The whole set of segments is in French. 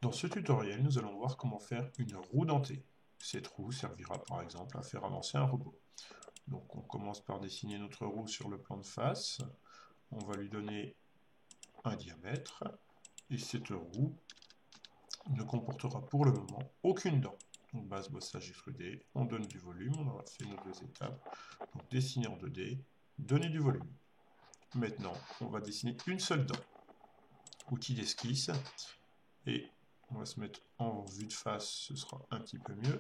Dans ce tutoriel, nous allons voir comment faire une roue dentée. Cette roue servira par exemple à faire avancer un robot. Donc on commence par dessiner notre roue sur le plan de face. On va lui donner un diamètre. Et cette roue ne comportera pour le moment aucune dent. Donc base bossage extrudé, on donne du volume, on aura fait nos deux étapes. Donc dessiner en 2D, donner du volume. Maintenant, on va dessiner une seule dent. Outil d'esquisse. Et on va se mettre en vue de face, ce sera un petit peu mieux.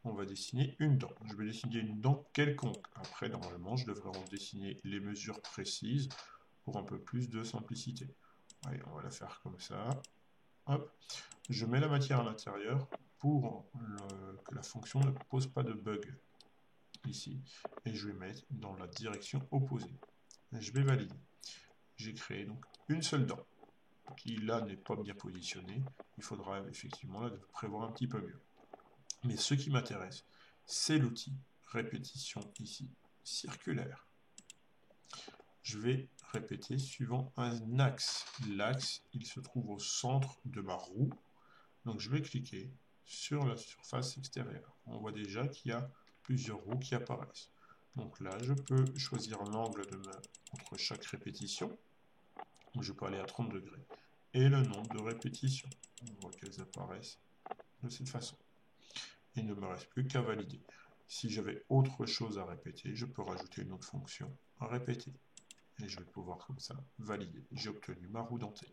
On va dessiner une dent. Je vais dessiner une dent quelconque. Après, normalement, je devrais en dessiner les mesures précises pour un peu plus de simplicité. Allez, on va la faire comme ça. Hop. Je mets la matière à l'intérieur pour que la fonction ne pose pas de bug ici. Et je vais mettre dans la direction opposée. Je vais valider. J'ai créé donc une seule dent qui là n'est pas bien positionnée. Il faudra effectivement la prévoir un petit peu mieux. Mais ce qui m'intéresse, c'est l'outil répétition ici, circulaire. Je vais répéter suivant un axe. L'axe, il se trouve au centre de ma roue. Donc je vais cliquer sur la surface extérieure. On voit déjà qu'il y a plusieurs roues qui apparaissent. Donc là, je peux choisir l'angle entre chaque répétition. Je peux aller à 30 degrés. Et le nombre de répétitions. On voit qu'elles apparaissent de cette façon. Il ne me reste plus qu'à valider. Si j'avais autre chose à répéter, je peux rajouter une autre fonction à répéter. Et je vais pouvoir comme ça valider. J'ai obtenu ma roue dentée.